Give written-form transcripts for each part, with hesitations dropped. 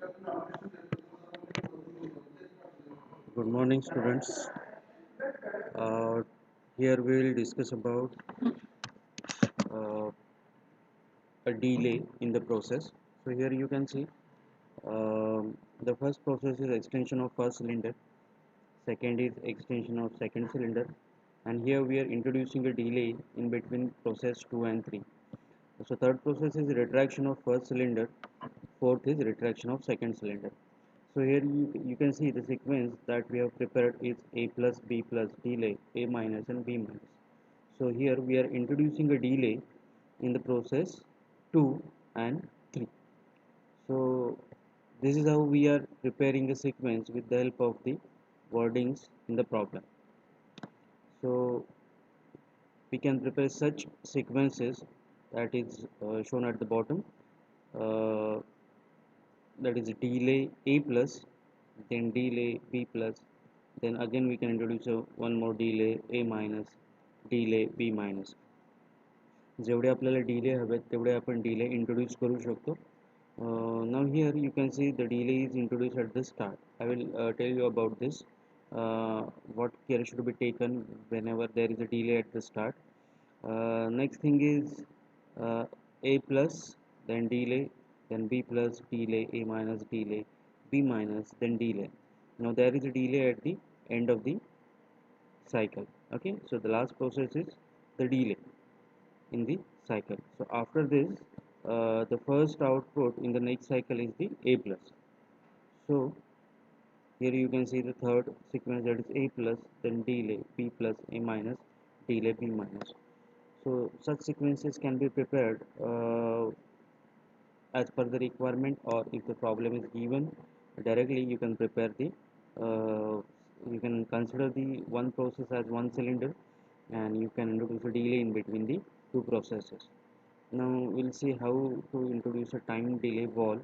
Good morning, students. Uh, Here we will discuss about uh, a delay in the process. So here you can see the first process is extension of first cylinder, second is extension of second cylinder, and here we are introducing a delay in between process 2 and 3. So third process is retraction of first cylinder, fourth is retraction of second cylinder. So here you can see the sequence that we have prepared is A plus B plus delay, A minus and B minus. So here we are introducing a delay in the process 2 and 3. So this is how we are preparing a sequence with the help of the wordings in the problem. So we can prepare such sequences that is shown at the bottom. Uh, that is delay A plus, then delay B plus, then again we can introduce one more delay A minus, delay B minus. जेवढे आपल्याला delay हवेत तेवढे आपण delay introduce करू शकतो. Now here you can see the delay is introduced at the start. I will tell you about this. What care should be taken whenever there is a delay at the start. Next thing is uh, A plus, then delay, then B plus, delay, A minus, delay, B minus, then delay. Now there is a delay at the end of the cycle. Okay, so the last process is the delay in the cycle. So after this, the first output in the next cycle is the A plus. So here you can see the third sequence, that is A plus, then delay, B plus, A minus, delay, B minus. So such sequences can be prepared as per the requirement, or if the problem is given directly, you can prepare the uh, you can consider the one process as one cylinder, and you can introduce a delay in between the two processes. Now we'll see how to introduce a time delay valve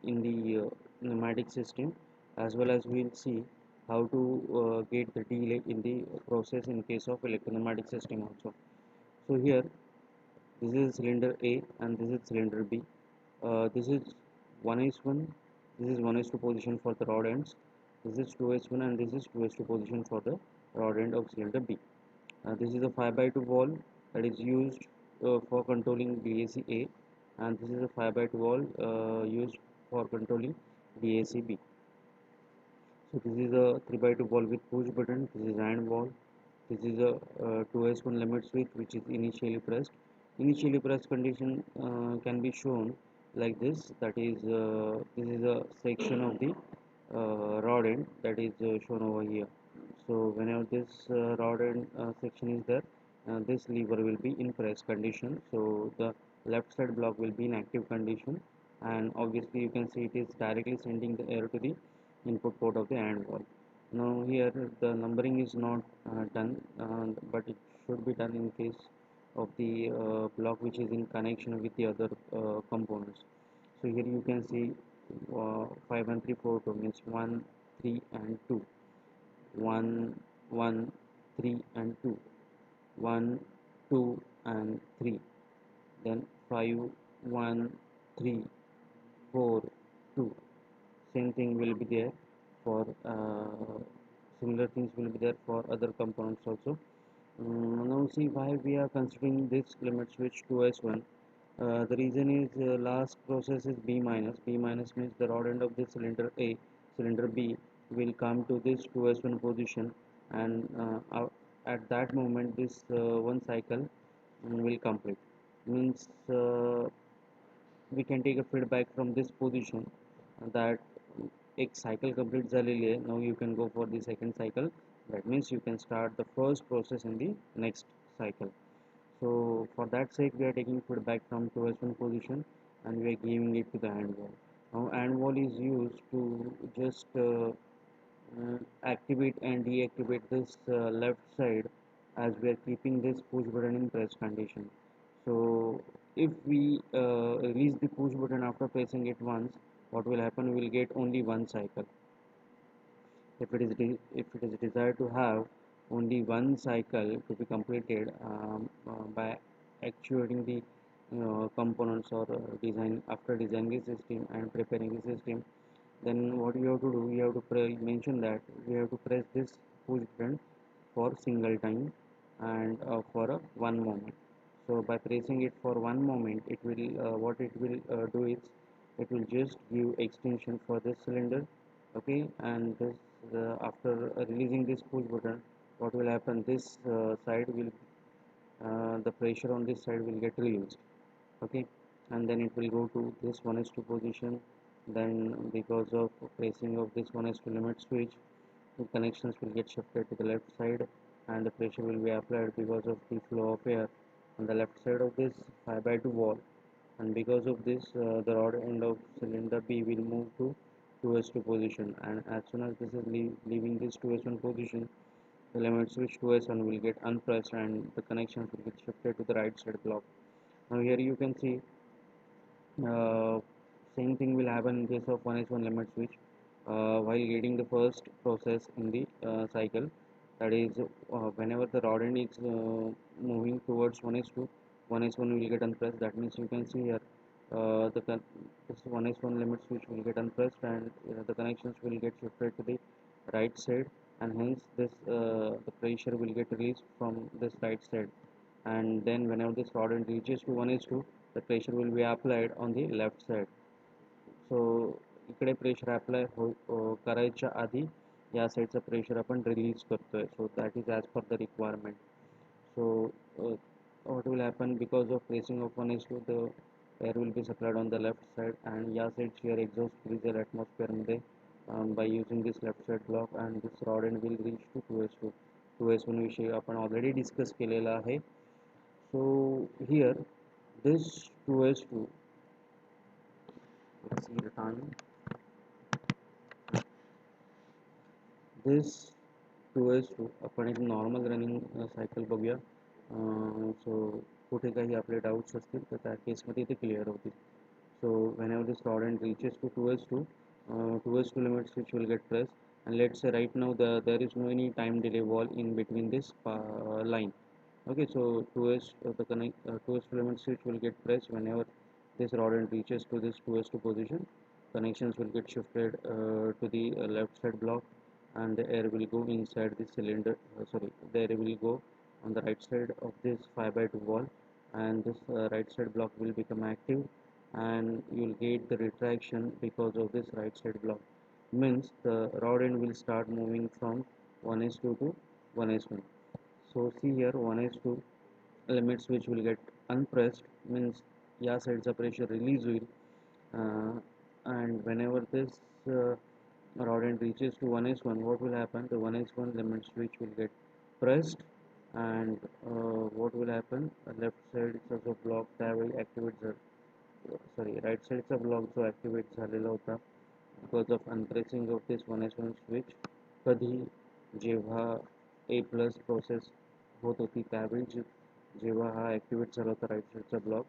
in the pneumatic system, as well as we'll see how to get the delay in the process in case of electropneumatic system also. So here this is cylinder A and this is cylinder B. This is 1 is 1, this is 1 is 2 position for the rod ends, this is 2 is 1 and this is 2 is 2 position for the rod end of cylinder B. This is a 5 by 2 valve that is used for controlling DAC A, and this is a 5 by 2 valve used for controlling DAC B. So this is a 3 by 2 valve with push button, this is AND valve. This is a 2s1 limit switch which is initially pressed. Initially pressed condition can be shown like this, that is this is a section of the rod end that is shown over here. So whenever this rod end section is there, this lever will be in press condition, so the left side block will be in active condition, and obviously you can see it is directly sending the air to the input port of the AND valve. Now here the numbering is not done, but it should be done in case of the block which is in connection with the other components. So here you can see 5 and 3 4 2 means 1 3 and 2, 1 1 3 and 2, 1 2 and 3, then 5 1 3 4 2. Same thing will be there for similar things will be there for other components also. Now see why we are considering this limit switch 2s1. The reason is last process is B minus. B minus means the rod end of the cylinder A, cylinder B will come to this 2s1 position, and at that moment this one cycle will complete. Means we can take a feedback from this position that एक cycle complete झालेली आहे. Now you can go for the second cycle. That means you can start the first process in the next cycle. So for that sake we are taking feedback from 2s1 position and we are giving it to the AND wall. Now AND wall is used to just activate and deactivate this left side, as we are keeping this push button in press condition. So if we release the push button after pressing it once, what will happen, we will get only one cycle. If it is desired to have only one cycle to be completed by actuating the components or design after designing the system and preparing the system, then what we have to do, we have to mention that we have to press this push button for single time and for a one moment. So by pressing it for one moment, it will what it will do is it will just give extension for this cylinder. Okay, and this after releasing this push button, what will happen, this side will the pressure on this side will get released. Okay, and then it will go to this 1:2 position. Then because of pressing of this 1:2 limit switch, the connections will get shifted to the left side and the pressure will be applied because of the flow of air on the left side of this 5x2 wall. And because of this the rod end of cylinder B will move to 2s2 position, and as soon as this is leaving this 2s1 position, the limit switch 2s1 will get unpressed and the connections will get shifted to the right side block. Now here you can see uh, same thing will happen in case of 1s1 limit switch while getting the first process in the cycle, that is whenever the rod end is moving towards 1s2, 1s1 will get unpressed. That means you can see here this 1s1 limit switch will get unpressed and the connections will get shifted to the right side, and hence this the pressure will get released from this right side. And then whenever this rod end reaches to 1:2, the pressure will be applied on the left side. सो इकडे pressure apply करायच्या आधी या साईडचं pressure आपण release करतोय. सो that is as per the requirement. So what will happen, because of pressing of 1:2, the air will be supplied on the left side and या साईडची air exhaust होईल जर ॲटमॉस्फिअरमध्ये by using this left side block, and this rod end will reach to 2s2. 2s1 विषयी आपण already discuss केलेला आहे. So here this 2s2, let's see the time. This 2s2 आपण एक normal running cycle बघूया. सो कुठे काही आपले डाऊट्स असतील तर त्या केसमध्ये ते क्लिअर होतील. So whenever this rod end reaches to 2s2, 2s2 limit switch will get pressed, and let's say right now there is no any time delay wall in between this line. Okay, so 2s2 limit switch will get pressed whenever this rod end reaches to this 2s2 position. Connections will get shifted to the left side block, and the air will go inside the cylinder. Sorry, the air will go on the right side of this 5x2 wall, and this right side block will become active, and you'll get the retraction because of this right side block. Means the rod end will start moving from 1s2 to 1s1. So see here 1s2 limit switch will get unpressed, means या साईडचा pressure release होईल. uh, and whenever this uh, rod end reaches to 1s1, what will happen, the 1s1 limit switch will get pressed, and what will happen, left side जो block त्यावेळी activate sorry right sideचा block जो activate झालेला होता because of unpressing of this 1s1 switch, कधी जेव्हा A plus process होत होती त्यावेळी जेव्हा हा ॲक्टिवेट झाला होता राईट साईडचा ब्लॉक,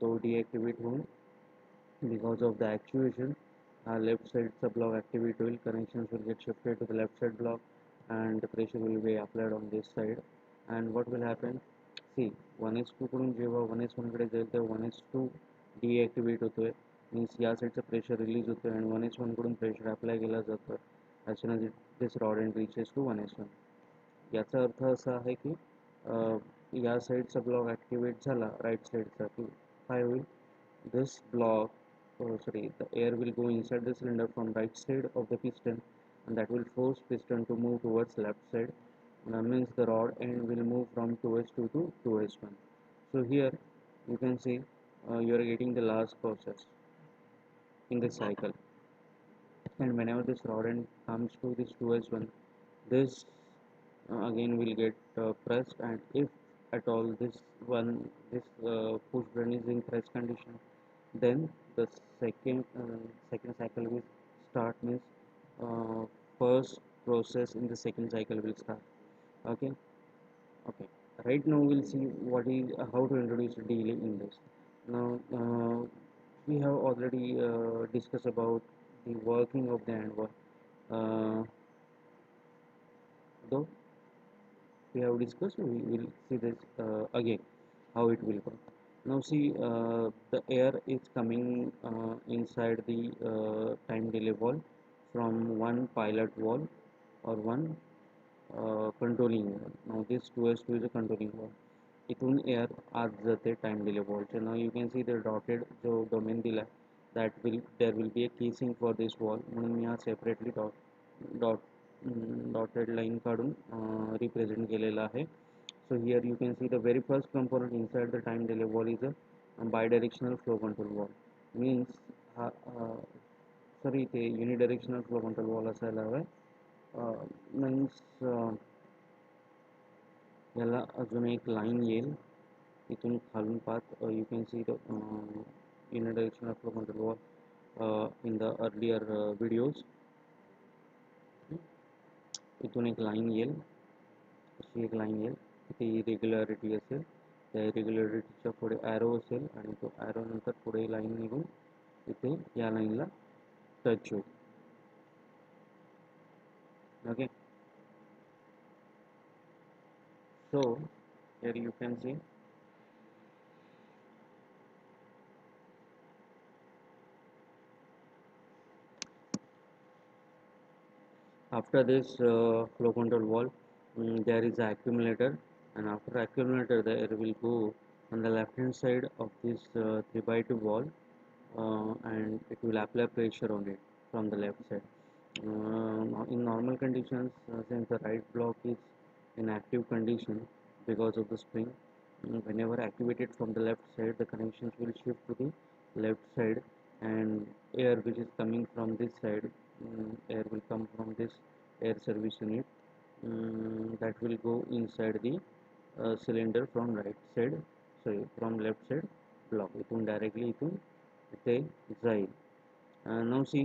तो डिॲक्टिवेट होऊन because of the actuation left side sub block activate will connections will get shifted to the left side block, and the pressure will be applied on this side. And what will happen, see 1s2 कडून जेव्हा 1s1 कडे जाईल तेव्हा 1s2 deactivate होतोय, means या साईडचं pressure release होतोय आणि 1s1 कडून प्रेशर अप्लाय केला जातो as soon as this rod end reaches to 1s1. याचा अर्थ असा आहे की या साईडचा ब्लॉक ॲक्टिवेट झाला राईट साईडचा की काय होईल, this block, sorry, the air will go inside the cylinder from right side of the piston, and that will force piston to move towards left side. That means the rod end will move from 2s2 to 2s1. So here you can see you are getting the last process in this cycle, and whenever this rod end comes to this 2s1, this again will get pressed, and if at all this push button is in press condition, then the second cycle will start, means uh, first process in the second cycle will start. Okay, okay, right now we'll see what is how to introduce delay in this. Now we have already discussed about the working of the handball, uh, though we have discussed, we will see this again how it will work. Now see, the air is coming inside the time delay valve from one pilot valve or one controlling valve. Now this 2s2 is a controlling valve. इथून air आत जाते time delay वॉलच्या. Now you can see the dotted जो domain दिला that will there will be a casing for this valve, म्हणून मी हा separately dot dotted line काढून रिप्रेझेंट केलेला आहे. So here you can see the very first component inside the time delay wall is a bidirectional flow control wall. Means sorry ते unidirectional flow control wall असायला हवं. Means याला अजून एक line येईल इथून खालून path. You can see the unidirectional flow control wall in the earlier videos. इथून एक लाईन येईल, अशी एक लाईन येईल, तिथे इरेग्युलॅरिटी असेल, त्या इरेग्युलॅरिटीच्या पुढे ॲरो असेल आणि तो ॲरो नंतर पुढे लाईन निघून तिथे या लाईनला टच होईल. Okay, so here you can see after this flow control wall, there is a accumulator, and after accumulator there will go on the left hand side of this 3 by 2 wall, and it will apply pressure on it from the left side. In normal conditions, since the right block is in active condition because of the spring, whenever activated from the left side, the connections will shift to the left side, and air which is coming from this side, air will come from this air service unit, that will go inside the cylinder from right side, sorry, from left side block. इथून directly इथून इथे जाईल. Now see,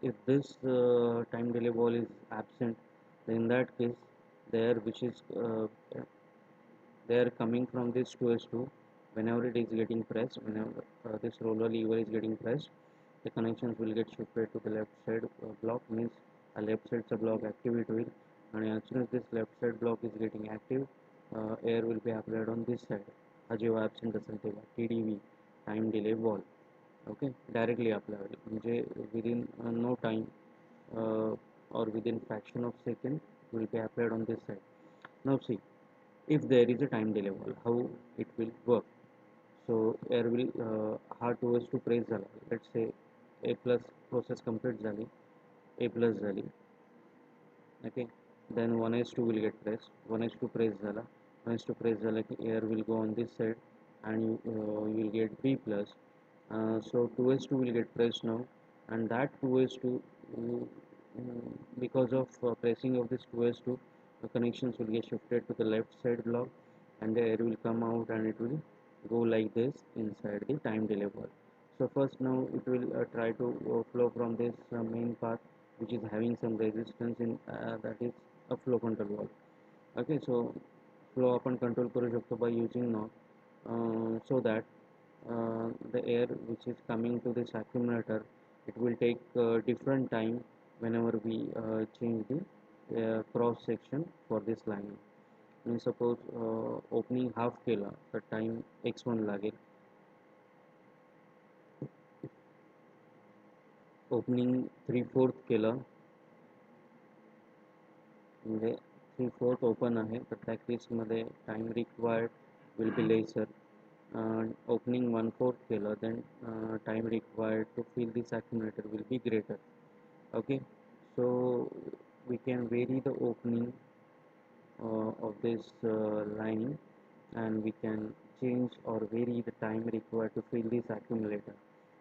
if this time delay wall is absent, then in that case the air which is they are coming from this 2s2, whenever it is getting pressed, whenever this roller lever is getting pressed, the connections will get shifted to the left side block. Means a left side block activate will, and as soon as this left side block is getting active, air will be applied on this side हा जेव्हा absent असेल तेव्हा TDV time delay wall. Okay, directly applied म्हणजे within no time or within fraction of second will be applied on this side. Now see, if there is a time delay wall, how it will work. So air will हा 2s2 press झाला, let's say A plus process complete झाली, A plus झाली. Okay, then 1s2 will get pressed, 1s2 press झाला, 1s2 press झाला की air will go on this side and you will get B plus. So 2s2 will get pressed now, and that 2s2 because of pressing of this 2s2, the connections will get shifted to the left side block, and the air will come out and it will go like this inside the time delay valve. So first now it will try to flow from this main path which is having some resistance in that is a flow control valve. Okay, so flow आपण control करू शकतो by using knob, so that the air which is coming to this accumulator, it will take different time whenever we change the cross section for this line. means suppose opening half केला तर time x1 लागेल, opening 3/4 केलं म्हणजे 3/4 open आहे तर त्या केसमध्ये time required will be lesser. Opening 1/4 केलं then time required to fill this accumulator will be greater. Okay, so we can vary the opening of this line, and we can change or vary the time required to fill this accumulator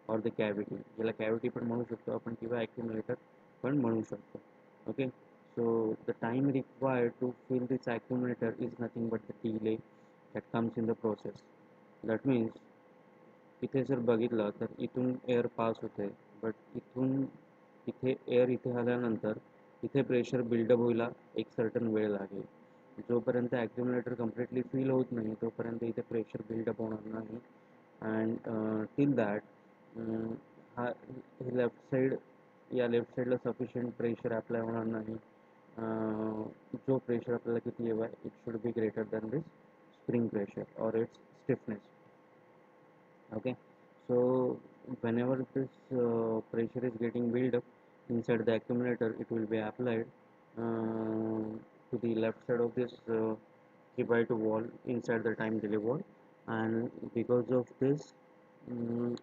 or the cavity. याला cavity पण म्हणू शकतो आपण किंवा accumulator पण म्हणू शकतो. Okay, so the time required to fill this accumulator is nothing but the delay that comes in the process. That means इथे जर बघितलं तर इथून एअर पास होते, बट इथून इथे एअर इथे आल्यानंतर इथे प्रेशर बिल्डअप व्हायला एक सर्टन वेळ लागेल. जोपर्यंत ॲक्युम्युलेटर कम्प्लिटली फिल होत नाही तोपर्यंत इथे प्रेशर बिल्डअप होणार नाही. अँड टिल दॅट हा हे लेफ्ट साईड, या लेफ्ट साईडला सफिशियंट प्रेशर अप्लाय होणार नाही. जो प्रेशर आपल्याला किती हवा आहे, it should be greater than this spring pressure और it's stiffness. Okay, so whenever this pressure is getting built up inside the accumulator, it will be applied to the left side of this 3 by 2 wall inside the time delay wall, and because of this um,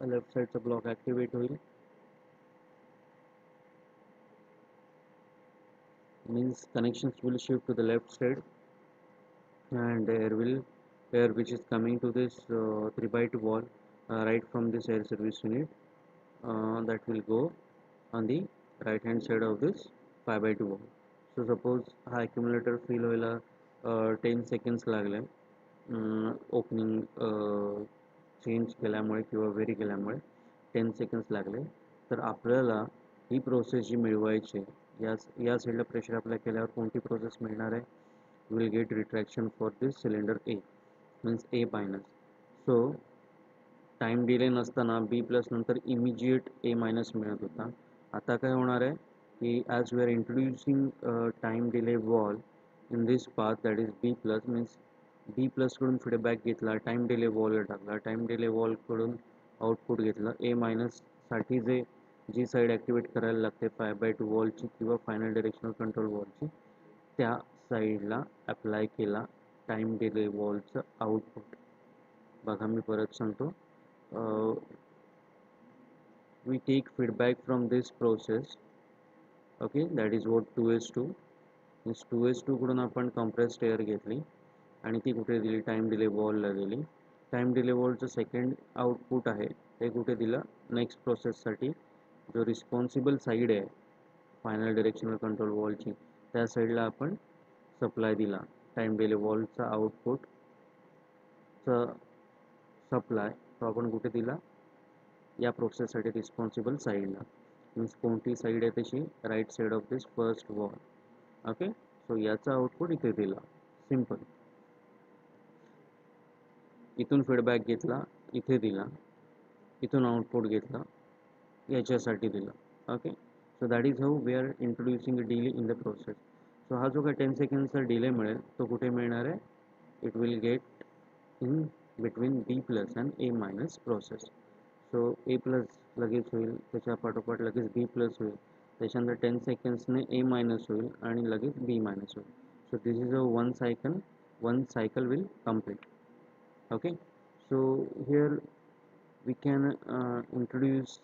left side's block activate will means connections will shift to the left side, and air which is coming to this 3 by 2 wall right from this air service unit, that will go on the right hand side of this 5 by 2 wall. So suppose हा accumulator fill व्हायला 10 seconds लागले opening change केल्यामुळे किंवा very केल्यामुळे 10 seconds लागले, तर आपल्याला ही process जी मिळवायची या साईडला प्रेशर अप्लाय केल्यावर कोणती प्रोसेस मिळणार आहे, will get retraction for this cylinder A means A minus. So time delay नसताना बी प्लस नंतर इमिजिएट ए मायनस मिळत होता. आता काय होणार आहे की as we are introducing time delay valve in this path that is B plus means B प्लसकडून फीडबॅक घेतला, टाइम डिले वॉलवर टाकला, टाइम डिले वॉलकडून आउटपुट घेतलं, ए मायनससाठी जी साईड ॲक्टिवेट करायला लागते 5 बाय 2 वॉलची किंवा फायनल डिरेक्शनल कंट्रोल वॉलची, त्या साईडला अप्लाय केला टाइम डिले वॉलचं आउटपुट. बघा मी परत सांगतो, we take feedback from this process. Okay, that is what 2s2 means 2s2 कडून आपण compressed air घेतली आणि ती कुठे दिली, टाइम डिले वॉलला दिली. टाइम डिले वॉलचं सेकंड आउटपुट आहे ते कुठे दिलं, नेक्स्ट प्रोसेससाठी जो रिस्पॉन्सिबल साईड आहे फायनल डिरेक्शनल कंट्रोल वॉलची त्या साईडला आपण सप्लाय दिला. टाइम डिले वॉलचा आउटपुटचा सप्लाय तो आपण कुठे दिला, या प्रोसेससाठी रिस्पॉन्सिबल साईडला, मीन्स कोणती साईड आहे त्याची, right side of this first valve. Okay, so याचा आउटपुट इथे दिला, सिम्पल. इथून फीडबॅक घेतला, इथे दिला, इथून आउटपुट घेतला, याच्यासाठी दिला. Okay, so that is how we are introducing a delay in the process. So हा जो काही 10 सेकंडचा डिले मिळेल तो कुठे मिळणार आहे, it will get in between B plus and A minus process. So A plus लगेच होईल, त्याच्या पाठोपाठ लगेच बी प्लस होईल, त्याच्यानंतर 10 सेकंड्सने ए मायनस होईल आणि लगेच बी मायनस होईल. सो this is a one cycle will complete. Okay, so here we can introduce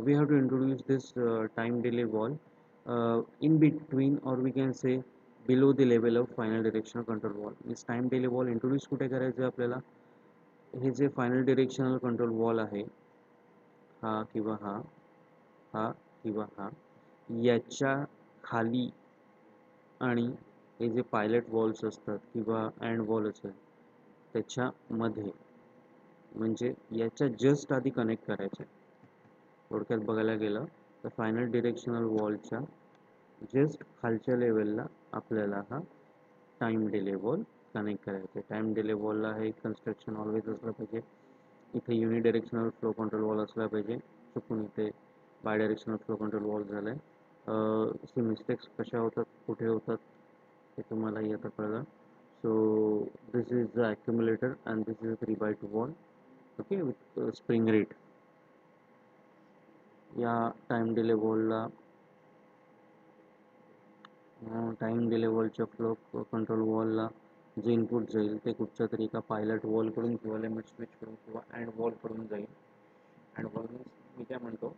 we have to introduce this time delay wall in between, or we can say below the level of final directional control wall. This time delay wall introduce कुठे करायचं आहे आपल्याला, हे जे final directional control wall आहे, हा किंवा हा, हा किंवा हा, याच्या खाली आणि हे जे पायलट वॉल्स असतात किंवा अँड वॉल असेल त्याच्यामध्ये, म्हणजे याच्या जस्ट आधी कनेक्ट करायचे. थोडक्यात बघायला गेलं तर फायनल डिरेक्शनल वॉलच्या जस्ट खालच्या लेवलला आपल्याला हा टाइम डिले वॉल कनेक्ट करायचा. टाइम डिले वॉलला हे कन्स्ट्रक्शन ऑलवेज असलं पाहिजे. इथे unidirectional flow control wall असला पाहिजे, चुकून इथे bidirectional flow control wall झाला आहे. सी मिस्टेक्स कशा होतात, कुठे होतात हे तुम्हालाही आता कळलं. So this is the accumulator and this is a 3 by 2 wall, okay, with spring rate. या टाइम डिले वॉलला टाइम डिले वॉलच्या फ्लो कंट्रोल वॉलला जे इनपुट जाईल ते कुठच्या तरी एका पायलट वॉलकडून किंवा लिमिट स्विचकडून किंवा अँड वॉलकडून जाईल. अँड वॉल मीन्स मी काय म्हणतो,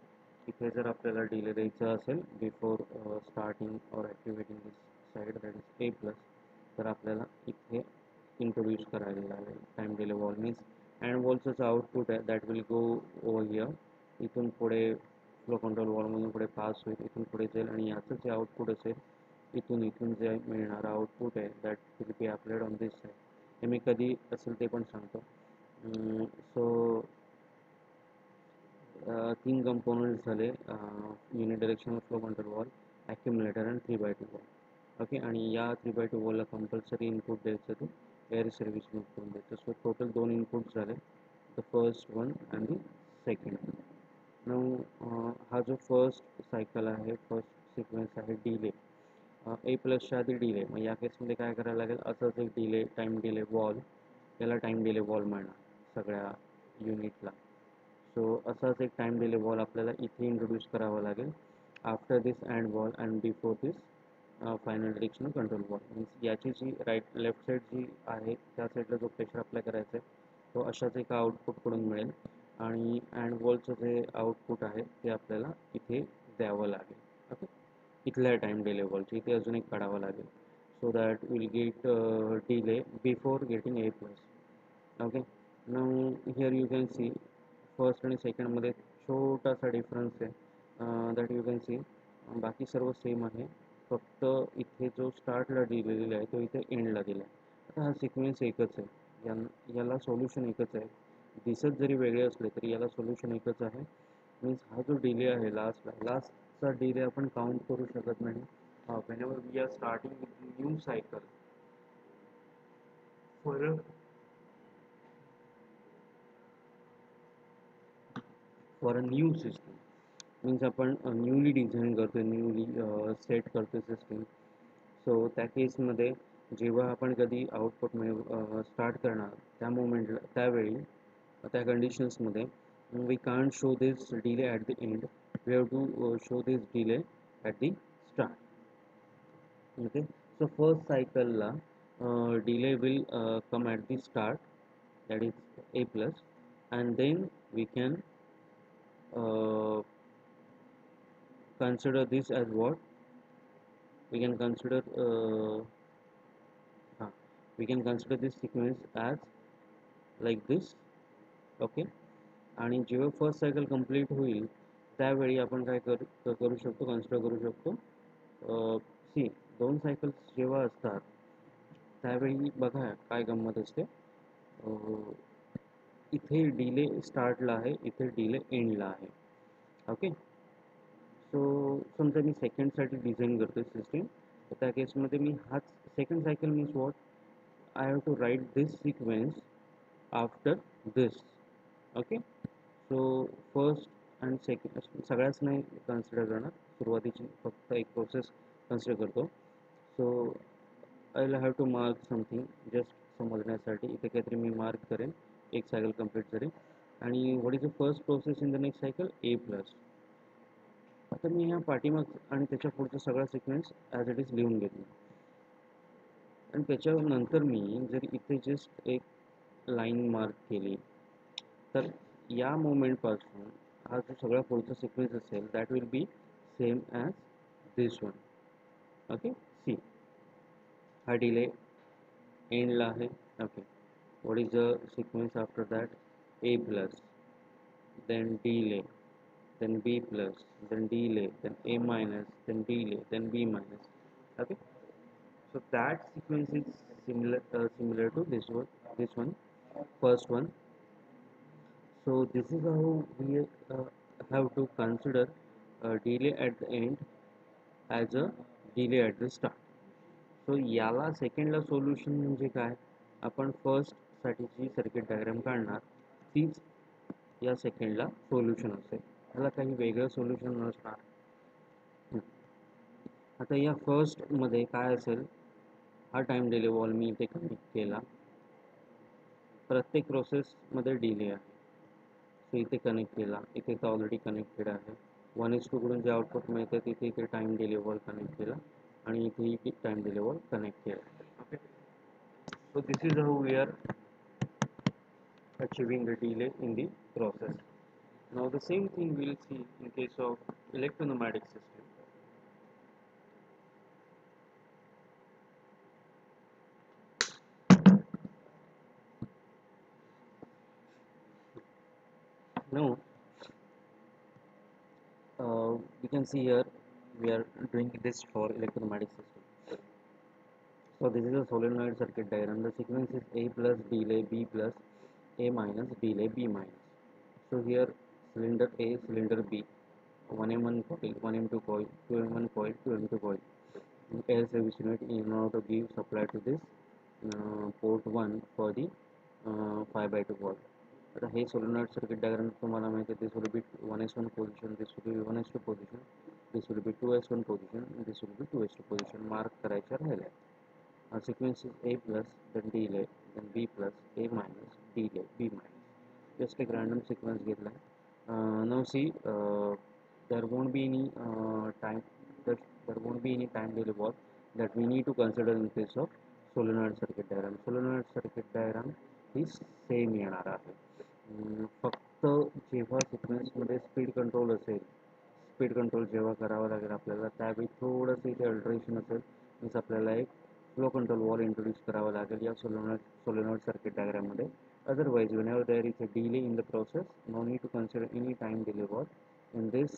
इथे जर आपल्याला डिले द्यायचा असेल बिफोर स्टार्टिंग और activating this side that is A plus, तर आपल्याला इथे इंट्रोड्यूस करायला लागेल time delay valve. Means and वॉलचं आउटपुट आहे that will go over here, इथून पुढे फ्लो कंट्रोल वॉलमधून पुढे पास होईल, इथून पुढे जाईल आणि याचं जे आउटपुट असेल इथून जे मिळणारं आउटपुट आहे that will be applied on this side. हे मी कधी असेल ते पण सांगतो. सो 3 कंपोनंट्स झाले, unidirectional flow control valve, accumulator and 3 by 2 valve. Okay, आणि या 3 by 2 वॉलला कंपल्सरी इनपुट द्यायचं ते एअर सर्व्हिस करून द्यायचं. सो टोटल 2 इनपुट झाले, the first one and the second. नऊ हा जो फर्स्ट सायकल आहे, फर्स्ट सिक्वेन्स आहे डिले, ए प्लसच्या आधी डिले, मग या केसमध्ये काय करायला लागेल, असंच एक डिले टाईम डिले वॉल याला टाईम डिले वॉल म्हणणार सगळ्या युनिटला. सो असाच एक टाईम डिले वॉल आपल्याला इथे इंट्रोड्यूस करावा लागेल after this and wall and before this final directional control wall. Means याची जी राईट लेफ्ट साईड जी आहे त्या साईडला जो प्रेशर अप्लाय करायचा आहे तो अशाच एका आउटपुटकडून मिळेल आणि अँड वॉलचं जे आउटपुट आहे ते आपल्याला इथे द्यावं लागेल. ओके, इथल्या टाईम डिले वॉलची इथे अजून एक काढावं लागेल so that will get delay before getting a plus. Okay, now here you can C first आणि सेकंडमध्ये छोटासा डिफरन्स आहे दॅट यू कॅन सी. बाकी सर्व सेम आहे, फक्त इथे जो स्टार्टला दिलेला आहे तो इथे एंडला दिला आहे. आता हा सिक्वेन्स एकच आहे, याला सोल्युशन एकच आहे. दिसत जरी वेगळे असले तरी याला सोल्युशन एकच आहे. मीन्स हा जो डिले आहे लास्टचा डिले आपण काउंट करू शकत नाही. whenever we are starting with new cycle for a new system, means आपण न्यूली डिझाईन करतो, न्यूली सेट करतो सिस्टीम. सो त्या केसमध्ये जेव्हा आपण कधी आउटपुट स्टार्ट करणार त्या मोमेंटला त्यावेळी त्या कंडिशन्समध्ये we can't show this delay at the end, we have to show this delay at the start. Okay, so first cycle la delay will come at the start, that is a plus, and then we can uh, consider this as what we can consider uh, we can consider this sequence as like this. Okay, आणि जेव्हा first cycle complete होईल त्यावेळी आपण काय करू शकतो, consider करू शकतो. सी, दोन सायकल्स जेव्हा असतात त्यावेळी बघा काय गंमत असते. इथे डिले स्टार्टला आहे, इथे डिले एंडला आहे. ओके, सो समजा मी सेकंडसाठी डिझाईन करतो सिस्टीम, तर त्या केसमध्ये मी हाच second cycle means what, I have to write this sequence after this. Okay, so first and second सगळ्याच नाही कन्सिडर करणार, सुरुवातीची फक्त एक प्रोसेस कन्सिडर करतो. So I will have to mark something just समजण्यासाठी. इथे काहीतरी मी मार्क करेन एक सायकल कंप्लीट करेन. आणि what is the first process in the next cycle, A plus. आता मी ह्या पाठीमाग आणि त्याच्या पुढचा सगळा सिक्वेन्स ॲज इट इज लिहून घेतला आणि त्याच्यानंतर मी जर इथे जस्ट एक लाईन मार्क केली तर या मोमेंटपासून हा जो सगळा पुढचा सिक्वेन्स असेल that will be same as this one. Okay, see, हा डिले एंडला आहे. Okay, what is the sequence after that, A plus, then delay, then b plus, then delay, then a minus, then delay, then b minus. Okay, so that sequence is similar to this one, first one. So this is how we have to consider delay at the end as a delay at the start. सो याला सेकंडला solution म्हणजे काय, आपण फर्स्टसाठी जी circuit diagram काढणार तीच या सेकंडला solution असेल, ह्याला काही वेगळं सोल्युशन नसणार. आता या फर्स्टमध्ये काय असेल, हा टाईम डिले वॉल मी इथे कनेक्ट केला, प्रत्येक प्रोसेसमध्ये डिले आहे. सो इथे कनेक्ट केला, इथे तर ऑलरेडी कनेक्टेड आहे. 1:2 कडून जे आउटपुट मिळतं तिथे इथे टाईम डिले वॉल कनेक्ट केला आणि इथे टाईम डिले वॉल कनेक्ट केला. Okay, so this is how we are achieving the delay in the process. Now the same thing we'll see in case of electropneumatic system. Now we can see here we are doing this for electropneumatic system. So this is a solenoid circuit diagram. The sequence is A plus delay B plus A minus delay B minus. So here cylinder A, cylinder B, 1M1 coil, 1M2 coil, 2M1 coil, 2M2 coil. Air service unit in order to give supply to this port 1 for the 5/2 volt. आता हे solenoid circuit diagram तुम्हाला माहिती आहे, this will be 1s1 position, this will be 1s2 position, this will be 2s1 position, this will be 2s2 position mark करायच्या राहिल्या. Sequence is A plus, then delay, then B plus, A minus, delay, B minus. Just like random sequence घेतला. Now see, there won't be any time that there won't be any time delay was that we need to consider in case of solenoid circuit diagram. Solenoid circuit diagram is same येणार आहे. फक्त जेव्हा सिक्वेन्समध्ये speed control असेल, speed control जेव्हा करावा लागेल आपल्याला त्यावेळी थोडंसं इथे अल्टरेशन असेल, मीन्स आपल्याला एक फ्लो कंट्रोल वॉल इंट्रोड्यूस करावा लागेल या सोलेनॉइड सर्किट डायग्राममध्ये. Otherwise, whenever there is a delay in the process, no need to consider any time delay was in this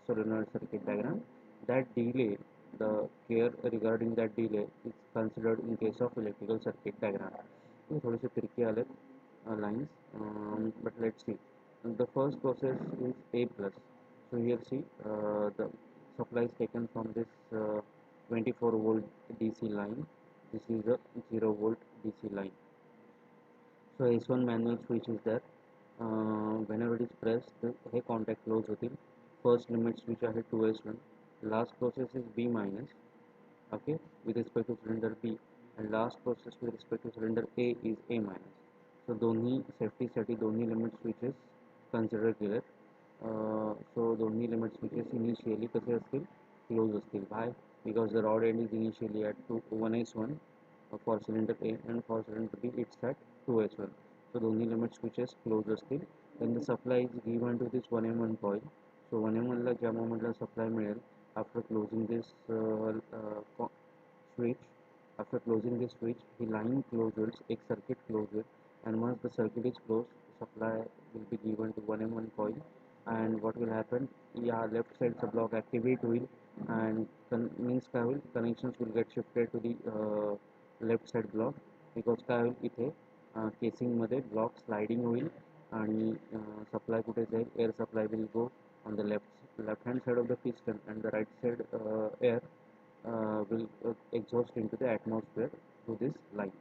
solenoid circuit diagram. That delay, the care regarding that delay is considered in case of electrical circuit diagram. So, थोड़े से tricky आले lines, but let's see. The first process is A plus. So here see the supply is taken from this 24 volt DC line. This is a 0 volt DC line. So S1 manual switch is there. Whenever it is pressed, hey contact close होतील. First limit switch आहे 2S1. Last process is B minus. Okay, with respect to cylinder B, and last process with respect to cylinder A is A minus. So दोन्ही सेफ्टीसाठी दोन्ही limit switches consider केलेत. सो दोन्ही limit switches initially कसे असतील, close असतील. By because the rod end is initially at 1S1 for cylinder A and for cylinder B it's at 2S1. So दोन्ही limit switches close असतील. Then the supply is given to this 1M1 coil. So 1M1 ला ज्या मोमेंटला supply मिळेल after closing this switch, after closing this switch, the line closes, a circuit closes, and once the circuit is closed, supply will be given to 1M1 coil. And what will happen? Yeah, left side sub block activate will, and means काय होईल, connections will get shifted to the left side block, because काय होईल इथे केसिंगमध्ये block sliding होईल आणि supply कुठे जाईल, air supply will go on the left hand side of the piston and the right side air will exhaust into the atmosphere through this line.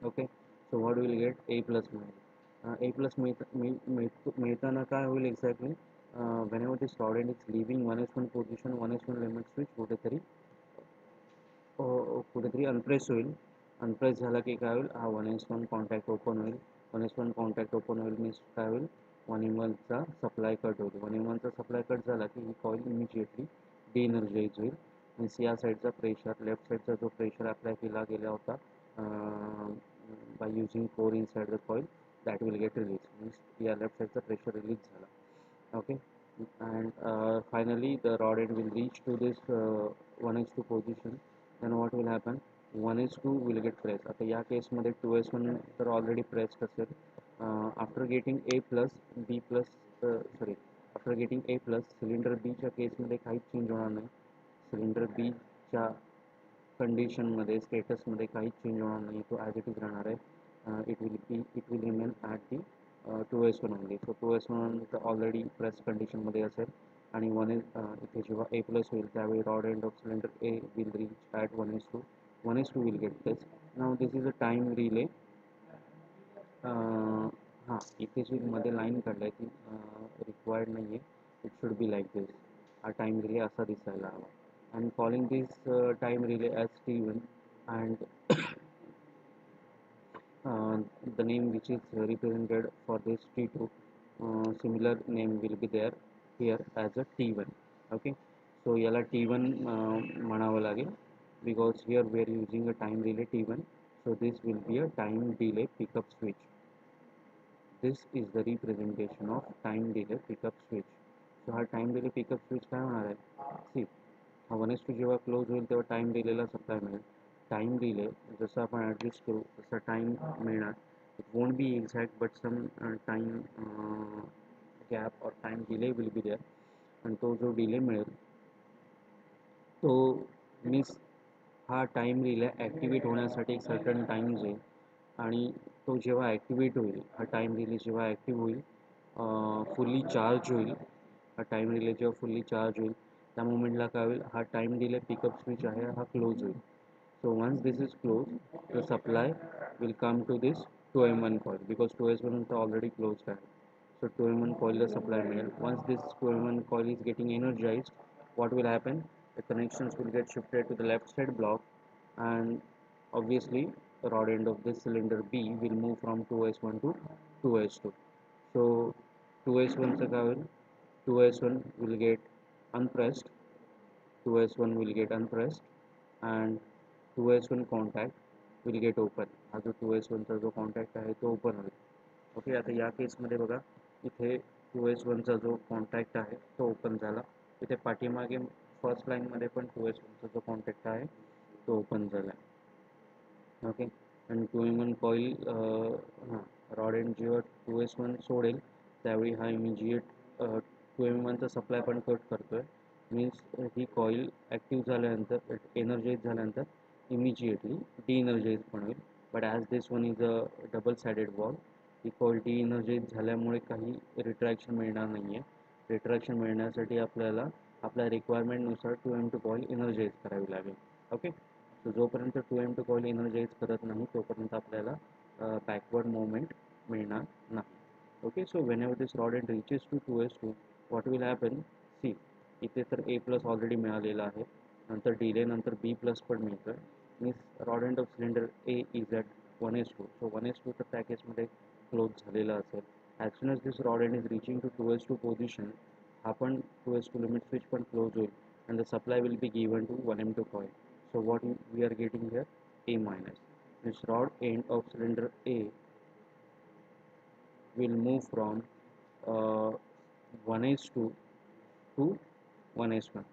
Okay, so what we will get? A plus मिळेल. A plus मिळताना काय होईल exactly, whenever this rod end is leaving 1S1 position, 1S1 limit switch कुठेतरी अनप्रेस होईल. अनप्रेस झाला की काय होईल, हा 1S1 कॉन्टॅक्ट ओपन होईल. 1S1 कॉन्टॅक्ट ओपन होईल मीन्स काय होईल, 1M1चा सप्लाय कट होईल. 1M1चा सप्लाय कट झाला की ही कॉईल इमिजिएटली डीएनर्जाइज होईल. मीन्स या साईडचा प्रेशर, लेफ्ट साईडचा जो प्रेशर अप्लाय केला गेला होता by using core inside the coil, that will get release. Means या लेफ्ट साईडचा प्रेशर रिलीज झाला. Okay, and finally the rod end will reach to this 1s2 position. Then what will happen, 1s2 will get pressed. आता या केसमध्ये 2s1 तर already pressed असेल. After getting A plus B plus sorry after getting A plus cylinder बीच्या केसमध्ये काहीच change होणार नाही. सिलेंडर बीच्या कंडिशनमध्ये स्टेटसमध्ये काहीच चेंज होणार नाही, तो ॲज इट इज राहणार आहे. It will remain at the 2S1 only. So 2S1 तर ऑलरेडी प्रेस कंडिशनमध्ये असेल आणि इथे जेव्हा A प्लस होईल त्यावेळी rod end of cylinder A will reach at 1S2. 1S2 will get place. Now this is a time relay. हां, इथे जी मध्ये लाईन काढली आहे ती रिक्वायर्ड नाही आहे. It should be like this. हा टाईम रिले असा दिसायला हवा. I am calling this time relay as T1 and the name which is represented for this T2, similar name will be there here as a T1. Okay, so याला T1 म्हणावं लागेल because here we are using a time relay T1. So this will be a time delay pickup switch. This is the representation of time delay pickup switch. So हा time delay pickup switch काय होणार आहे? See, हा 1s2 जेव्हा close होईल तेव्हा time डिलेला supply मिळेल. टाईम डिले जसं आपण ॲडजस्ट करू तसा टाईम मिळणार. It won't be exact but some time gap और time delay will be there. आणि तो जो डिले मिळेल तो मीन्स हा टाईम रिले ॲक्टिवेट होण्यासाठी एक सर्टन टाईम जाईल आणि तो जेव्हा ॲक्टिवेट होईल, हा टाईम रिले जेव्हा ॲक्टिव्ह होईल, फुल्ली चार्ज होईल, हा टाईम रिले जेव्हा फुल्ली चार्ज होईल त्या मोमेंटला काय होईल, हा टाईम डिले पिकअप स्विच आहे हा क्लोज होईल. So once this is close, the supply will come to this 2M1 coil because 2S1 is already closed आहे. So 2M1 coil ला supply मिळेल. Once this 2M1 coil is getting energized, what will happen? The connections will get shifted to the left side block and obviously rod end of this cylinder B will move from 2s1 to 2s2. So 2s1 चं काय होईल, 2s1 will get unpressed, 2s1 will get unpressed and 2s1 contact will get open. हा जो 2s1 चा जो contact आहे तो open होईल. ओके, आता या केसमध्ये बघा इथे 2s1 चा जो कॉन्टॅक्ट आहे तो ओपन झाला. इथे पाठीमागे फर्स्ट लाईनमध्ये पण 2s1 चा जो कॉन्टॅक्ट आहे तो ओपन झाला. ओके, आणि 2in1 कॉईल हां रॉड एंड जेव्हा 2s1 सोडेल त्यावेळी हा इमिजिएट 2in1चा सप्लाय पण कट करतो आहे. मीन्स ही कॉईल ॲक्टिव्ह झाल्यानंतर एनर्जाइज झाल्यानंतर इमिजिएटली डीएनर्जाइज पण होईल. But as this one is a double sided valve, ही कॉईल डीएनर्जाइज झाल्यामुळे काही रिट्रॅक्शन मिळणार नाही आहे. रिट्रॅक्शन मिळण्यासाठी आपल्याला आपल्या रिक्वायरमेंटनुसार 2m2 कॉईल एनर्जाइज करावी लागेल. ओके, सो जोपर्यंत 2m2 कॉईल एनर्जाइज करत नाही तोपर्यंत आपल्याला बॅकवर्ड मोमेंट मिळणार नाही. Okay, so whenever this rod end reaches to 2s2 what will happen, see इथे तर ए प्लस ऑलरेडी मिळालेला आहे, नंतर डिले नंतर बी प्लस पण मिळतो आहे. Means rod end of cylinder A is at 1s2. So 1s2 तर त्या केसमध्ये क्लोज झालेला असेल. As soon as this rod end is reaching to 2s2 position, हा पण 2s2 लिमिट स्विच पण क्लोज होईल and the supply will be given to 1m2 coil. So what we are getting here, A minus. This rod end of cylinder A will move from 1s2 to 1s1.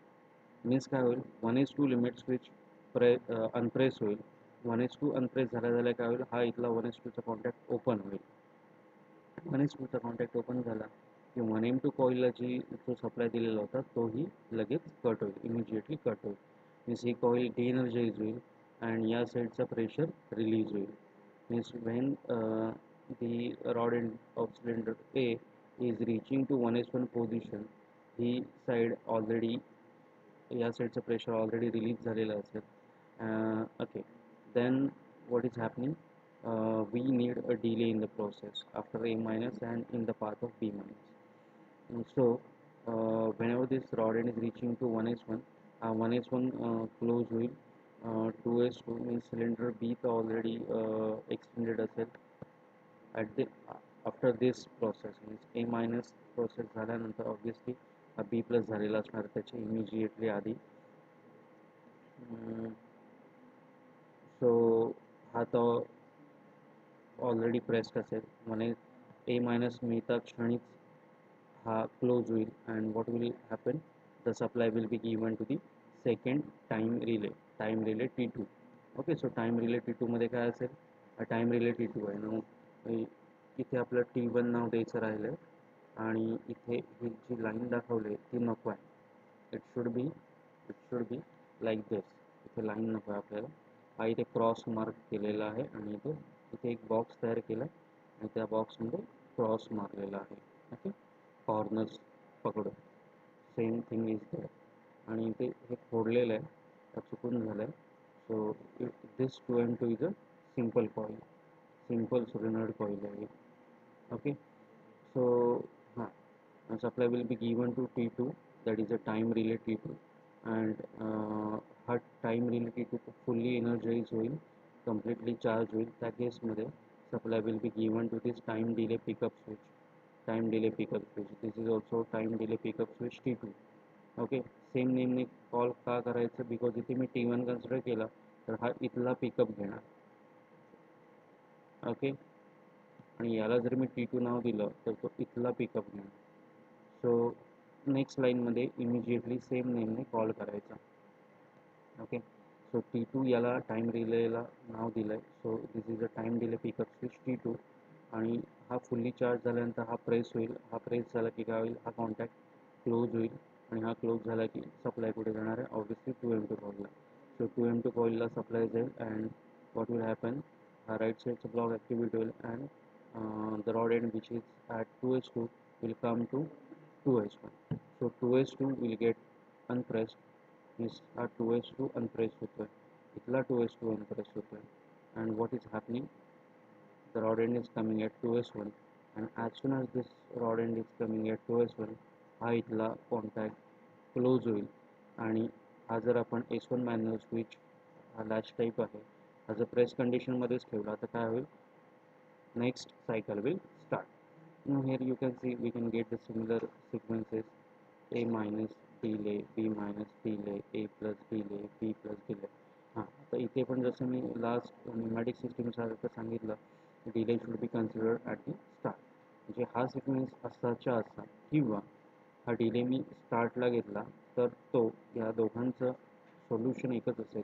Means काय होईल, 1s2 limit switch अनप्रेस होईल. 1s2 अनप्रेस झाल्या काय होईल, हा इथला 1s2चा contact open होईल. 1s2चा contact open झाला की 1m2 कॉईलला जो सप्लाय दिलेला होता तोही लगेच कट होईल, इमिजिएटली कट होईल. मीन्स ही कॉईल डीएनर्जाइज होईल अँड या साईडचा प्रेशर रिलीज होईल. Means when the rod end of cylinder A is reaching to 1s1 position, ही साईड ऑलरेडी या साईडचं प्रेशर ऑलरेडी रिलीज झालेलं असेल. Okay, then what is happening, we need a delay in the process after A minus and in the path of B minus. And so whenever this rod end is reaching to 1s1, 1s1 close will 2s2 means cylinder B तो already extended असेल at the after this process means A minus process झाल्यानंतर obviously B plus झालेला असणार त्याच्या immediately आधी. सो हा तो already pressed असेल, म्हणजे ए मायनस मिळता क्षणीच हा क्लोज होईल and what will happen, the supply will be given to the second time relay T2. Okay, so time relay T2 मध्ये काय असेल, टाईम रिले T2 आहे ना, इथे आपलं T1 नाव द्यायचं राहिलं आहे आणि इथे ही जी लाईन दाखवली ती नको आहे. It should be like this. इथे लाईन नको आहे आपल्याला. हा इथे क्रॉस मार्क केलेला आहे आणि इथे एक बॉक्स तयार केला आणि त्या बॉक्समध्ये क्रॉस मारलेला आहे. ओके, कॉर्नर्स पकडून सेम थिंग इज देअर. आणि इथे हे फोडलेलं आहे, चुकून झालं आहे. So this 2m2 is a simple coil, simple solenoid coil आहे. Okay, so supply will be given to T2, that is a time relay T2, and हा time relay T2 fully energise होईल, कम्प्लिटली चार्ज होईल. त्या केसमध्ये supply will be given to this time delay pickup switch. This is also time delay pickup switch T2. Okay, same नेमने call का करायचं, because इथे मी T1 consider केला तर हा इथला पिकअप घेणार. ओके, आणि याला जर मी T2 नाव दिलं तर तो इथला पिकअप घेणार. सो नेक्स्ट लाईनमध्ये इमिजिएटली सेम नेमने कॉल करायचा. ओके, सो T2 याला टाईम रिलेला नाव दिलं आहे. So this is a time delay pickup switch T2 आणि हा फुल्ली चार्ज झाल्यानंतर हा प्रेस होईल. हा प्रेस झाला की काय होईल, हा कॉन्टॅक्ट क्लोज होईल आणि हा क्लोज झाला की सप्लाय कुठे जाणार आहे, ऑब्वियसली 2m2 कॉईलला. सो 2m2 कॉईलला सप्लाय जाईल अँड व्हॉट विल हॅपन, हा राईट साईडचा ब्लॉक ॲक्टिवेट होईल and the rod end which is at 2s2 will come to 2s1. So 2s2 will get unpressed, means हा 2s2 unpressed होतोय, इथला 2s2 unpressed होतोय and what is happening, the rod end is coming at 2s1 and as soon as this rod end is coming at 2s1 हा इथला contact close होईल आणि हा जर आपण S1 मॅन्युअल स्विच, हा लॅच टाईप आहे, हा जर प्रेस कंडिशनमध्येच ठेवला तर काय होईल, next cycle will start. Now here you can see we can get the similar sequences: a minus delay, b minus delay, a plus delay, b plus delay. हां, आता इथे पण जसं मी लास्ट न्यूमॅटिक सिस्टीम सारखं सांगितलं, delay should be considered at the start. म्हणजे हा sequence असाच्या असा किंवा हा डिले मी स्टार्टला घेतला तर तो या दोघांचं सोल्युशन एकच असेल.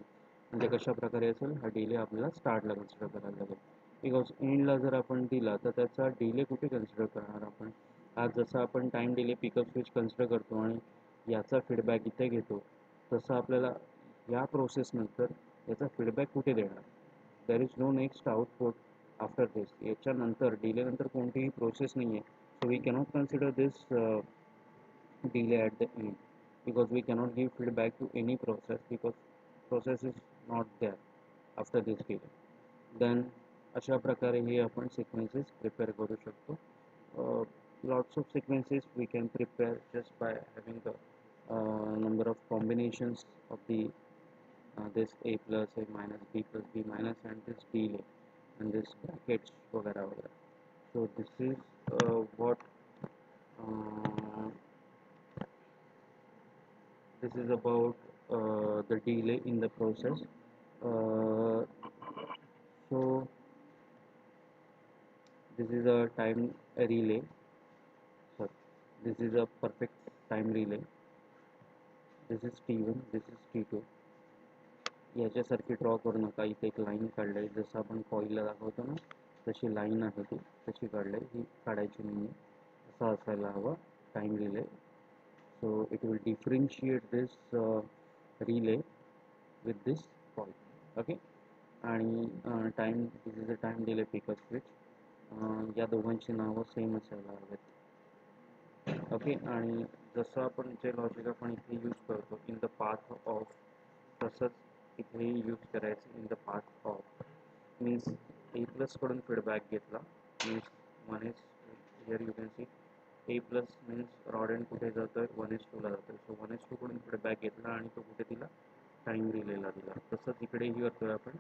म्हणजे कशा प्रकारे असेल, हा डिले आपल्याला स्टार्टला कन्सिडर करायला लागेल. बिकॉज एंडला जर आपण दिला तर त्याचा डिले कुठे कन्सिडर करणार आपण. आज जसं आपण time delay pickup switch consider करतो आणि याचा फीडबॅक इथे घेतो, तसं आपल्याला या प्रोसेसनंतर याचा फीडबॅक कुठे देणार. There is no next output after this. याच्यानंतर डिलेनंतर कोणतीही प्रोसेस नाही आहे. So we cannot consider this delay at the end, because we cannot give feedback to any process because process is not there after this delay. Then अशा प्रकारे हे आपण sequences prepare करू शकतो. Lots of sequences we can prepare just by having the number of combinations of the this a plus, a minus, b plus, b minus, and this delay and this brackets वगैरह वगैरह. So this is what uh, this is about the delay in the process. Uh, so this is a time relay. Sorry, this is a perfect time relay. This is T1, this is T2. याच्यासारखी draw करू नका. इथे एक line काढली आहे, जसं आपण कॉईलला दाखवतो ना तशी लाईन आहे ती, तशी काढली आहे. ही काढायची नाही आहे, असा असायला हवा time relay. So it will differentiate this relay with this coil. Okay. आणि time, this is a time delay pickup switch. या दोघांची नावं सेम असायला हवेत. ओके. आणि जसं आपण जे लॉजिक आपण इथे यूज करतो इन द पाथ ऑफ, तसंच इथेही यूज करायचं in the path of. Means A प्लसकडून फीडबॅक घेतला, means 1 is here you can see A plus means rod end कुठे जातो आहे, 1:2ला जातो आहे. सो 1:2कडून फीडबॅक घेतला आणि तो कुठे दिला, टाईम रिलेला दिला. तसंच इकडेही करतोय आपण.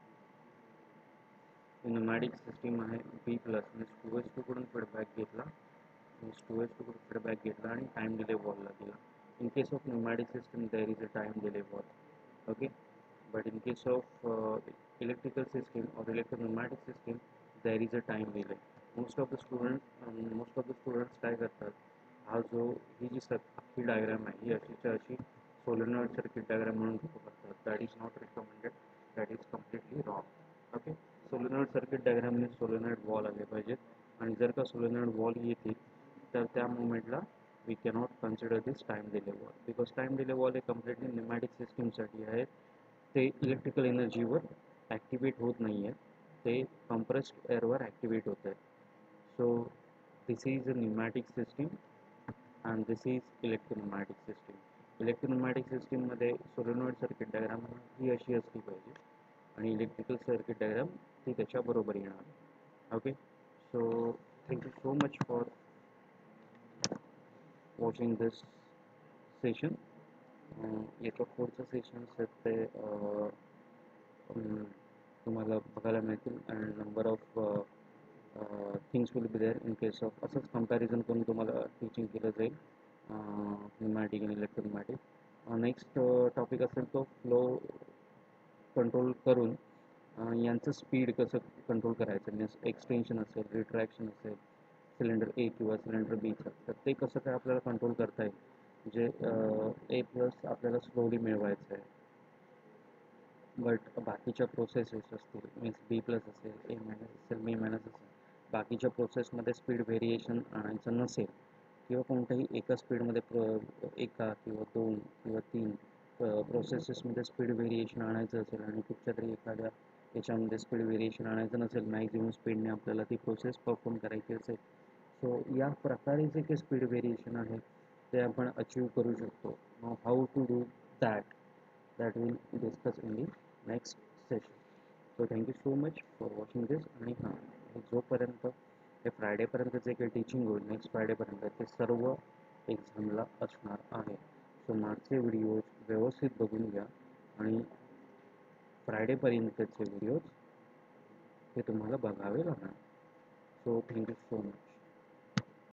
न्यूमॅटिक सिस्टीम आहे बी प्लस मीन्स 2:2कडून फीडबॅक घेतला, मीन्स 2:2कडून फीडबॅक घेतला आणि टाईम डिले वॉलला दिला. इन case of pneumatic system there is a time delay wall. Okay. But in case of electrical system or electropneumatic system, there is a time delay. Most of the students काय करतात, हा जो ही जी अख्खी diagram आहे ही अशीच्या अशी solenoid circuit diagram म्हणून करतात. That is not recommended, that is completely wrong. Okay. Solenoid circuit डायग्रामने सोलेनॉइड वॉल आले पाहिजेत आणि जर का सोलेनॉइड वॉल येतील तर त्या मुवमेंटला we cannot consider this time delay valve, because time delay valve हे कम्प्लिटली न्यूमॅटिक सिस्टीमसाठी आहेत. ते इलेक्ट्रिकल एनर्जीवर ॲक्टिवेट होत नाही आहे, ते कंप्रेस्ड एअरवर ॲक्टिवेट होत आहे. So this is a pneumatic system and this is electropneumatic system. Electropneumatic सिस्टीममध्ये सोलेनॉइड सर्किट डायग्राम ही अशी असली पाहिजे आणि इलेक्ट्रिकल सर्किट डायग्राम ती त्याच्याबरोबर येणार. Okay. So thank you so much for watching this session. याचं पुढचं सेशन्स आहेत ते तुम्हाला बघायला मिळतील and number of things will be there. In case of असंच कंपॅरिझन करून तुम्हाला टीचिंग केलं जाईल न्यूमॅटिक आणि इलेक्ट्रोन्यूमॅटिक. नेक्स्ट टॉपिक असेल तो फ्लो कंट्रोल करून यांचं स्पीड कसं कंट्रोल करायचं, म्हणजे एक्सटेन्शन असेल, रिट्रॅक्शन असेल सिलेंडर ए किंवा सिलेंडर बीचं, तर ते कसं काय आपल्याला कंट्रोल करता येईल. म्हणजे ए प्लस आपल्याला स्लोली मिळवायचं आहे, बट बाकीच्या प्रोसेसेस असतील, मीन्स बी प्लस असेल, ए मायनस असेल, बी मायनस असेल, बाकीच्या प्रोसेसमध्ये स्पीड व्हेरिएशन आणायचं नसेल किंवा कोणत्याही एका स्पीडमध्ये एका किंवा 2 किंवा 3 प्रोसेसेसमध्ये स्पीड व्हेरिएशन आणायचं असेल आणि कुठच्या तरी एखाद्या याच्यामध्ये स्पीड व्हेरिएशन आणायचं नसेल, मॅक्झिमम स्पीडने आपल्याला ती प्रोसेस परफॉर्म करायची असेल, सो या प्रकारे जे काही स्पीड व्हेरिएशन आहे ते आपण अचीव करू शकतो. How to do that, that will discuss in the next session. So thank you so much for watching this. आणि हां, जोपर्यंत ते फ्रायडेपर्यंत जे काही टीचिंग होईल नेक्स्ट फ्रायडेपर्यंत ते सर्व एक्झामला असणार आहे. सो मागचे व्हिडिओज व्यवस्थित बघून घ्या आणि फ्रायडेपर्यंतचे व्हिडिओज हे तुम्हाला बघावे लागणार. सो थँक्यू सो मच.